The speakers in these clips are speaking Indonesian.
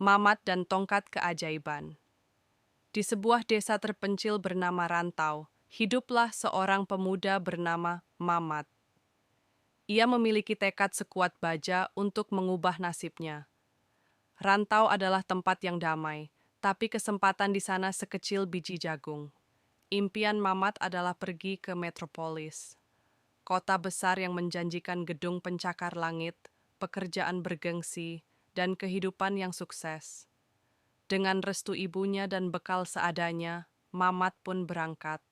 Mamat dan Tongkat Keajaiban. Di sebuah desa terpencil bernama Rantau, hiduplah seorang pemuda bernama Mamat. Ia memiliki tekad sekuat baja untuk mengubah nasibnya. Rantau adalah tempat yang damai, tapi kesempatan di sana sekecil biji jagung. Impian Mamat adalah pergi ke metropolis, kota besar yang menjanjikan gedung pencakar langit, pekerjaan bergengsi, dan kehidupan yang sukses. Dengan restu ibunya dan bekal seadanya, Mamat pun berangkat.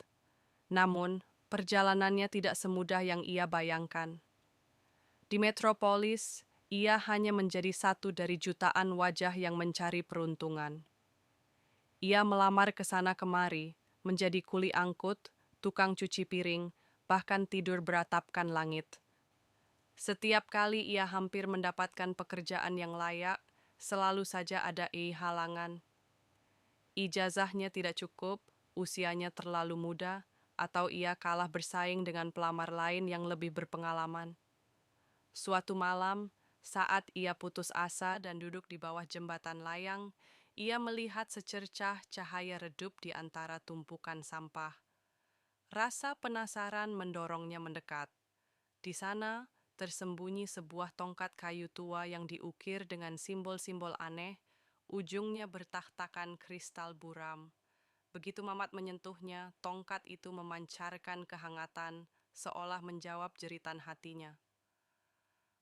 Namun, perjalanannya tidak semudah yang ia bayangkan. Di metropolis, ia hanya menjadi satu dari jutaan wajah yang mencari peruntungan. Ia melamar ke sana kemari, menjadi kuli angkut, tukang cuci piring, bahkan tidur beratapkan langit. Setiap kali ia hampir mendapatkan pekerjaan yang layak, selalu saja ada halangan. Ijazahnya tidak cukup, usianya terlalu muda, atau ia kalah bersaing dengan pelamar lain yang lebih berpengalaman. Suatu malam, saat ia putus asa dan duduk di bawah jembatan layang, ia melihat secercah cahaya redup di antara tumpukan sampah. Rasa penasaran mendorongnya mendekat. Di sana, tersembunyi sebuah tongkat kayu tua yang diukir dengan simbol-simbol aneh, ujungnya bertahtakan kristal buram. Begitu Mamat menyentuhnya, tongkat itu memancarkan kehangatan, seolah menjawab jeritan hatinya.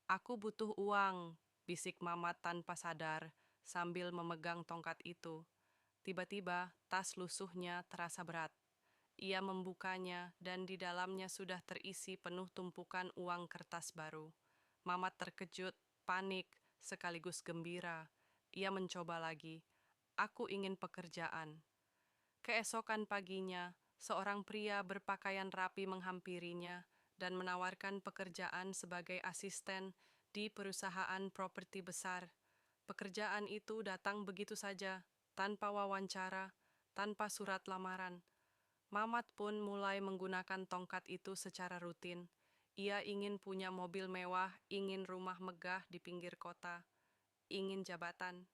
"Aku butuh uang," bisik Mamat tanpa sadar, sambil memegang tongkat itu. Tiba-tiba, tas lusuhnya terasa berat. Ia membukanya, dan di dalamnya sudah terisi penuh tumpukan uang kertas baru. Mamat terkejut, panik, sekaligus gembira. Ia mencoba lagi. "Aku ingin pekerjaan." Keesokan paginya, seorang pria berpakaian rapi menghampirinya dan menawarkan pekerjaan sebagai asisten di perusahaan properti besar. Pekerjaan itu datang begitu saja, tanpa wawancara, tanpa surat lamaran. Mamat pun mulai menggunakan tongkat itu secara rutin. Ia ingin punya mobil mewah, ingin rumah megah di pinggir kota, ingin jabatan.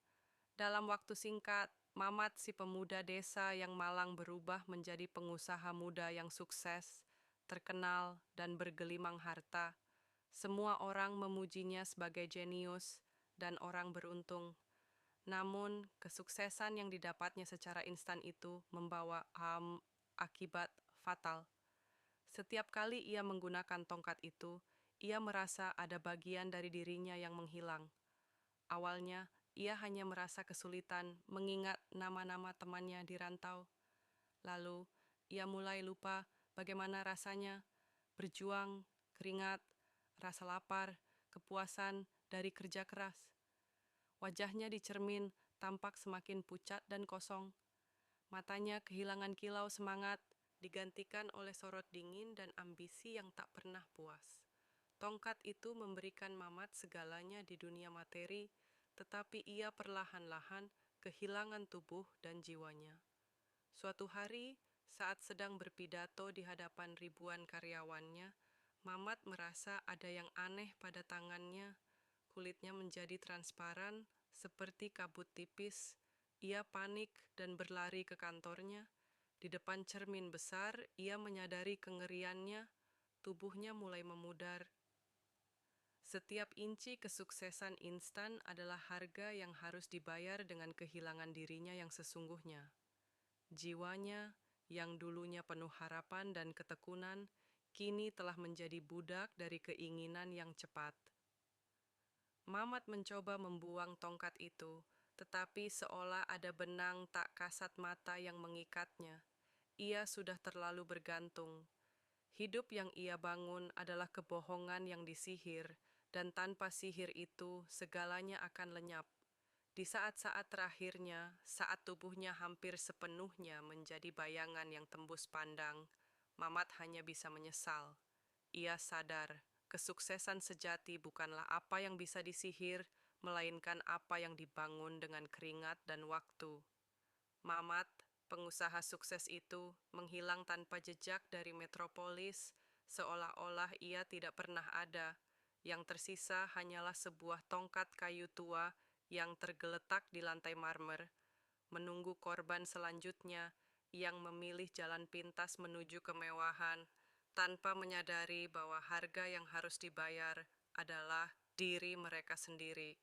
Dalam waktu singkat, Mamat si pemuda desa yang malang berubah menjadi pengusaha muda yang sukses, terkenal, dan bergelimang harta. Semua orang memujinya sebagai jenius dan orang beruntung. Namun, kesuksesan yang didapatnya secara instan itu membawa akibat fatal. Setiap kali ia menggunakan tongkat itu, ia merasa ada bagian dari dirinya yang menghilang. Awalnya, ia hanya merasa kesulitan mengingat nama-nama temannya di rantau. Lalu, ia mulai lupa bagaimana rasanya berjuang, keringat, rasa lapar, kepuasan dari kerja keras. Wajahnya di cermin tampak semakin pucat dan kosong. Matanya kehilangan kilau semangat, digantikan oleh sorot dingin dan ambisi yang tak pernah puas. Tongkat itu memberikan Mamat segalanya di dunia materi, tetapi ia perlahan-lahan kehilangan tubuh dan jiwanya. Suatu hari, saat sedang berpidato di hadapan ribuan karyawannya, Mamat merasa ada yang aneh pada tangannya. Kulitnya menjadi transparan, seperti kabut tipis. Ia panik dan berlari ke kantornya. Di depan cermin besar, ia menyadari kengeriannya. Tubuhnya mulai memudar. Setiap inci kesuksesan instan adalah harga yang harus dibayar dengan kehilangan dirinya yang sesungguhnya. Jiwanya, yang dulunya penuh harapan dan ketekunan, kini telah menjadi budak dari keinginan yang cepat. Mamat mencoba membuang tongkat itu, tetapi seolah ada benang tak kasat mata yang mengikatnya. Ia sudah terlalu bergantung. Hidup yang ia bangun adalah kebohongan yang disihir, dan tanpa sihir itu segalanya akan lenyap. Di saat-saat terakhirnya, saat tubuhnya hampir sepenuhnya menjadi bayangan yang tembus pandang, Mamat hanya bisa menyesal. Ia sadar, kesuksesan sejati bukanlah apa yang bisa disihir, melainkan apa yang dibangun dengan keringat dan waktu. Mamat, pengusaha sukses itu, menghilang tanpa jejak dari metropolis, seolah-olah ia tidak pernah ada. Yang tersisa hanyalah sebuah tongkat kayu tua yang tergeletak di lantai marmer, menunggu korban selanjutnya yang memilih jalan pintas menuju kemewahan tanpa menyadari bahwa harga yang harus dibayar adalah diri mereka sendiri.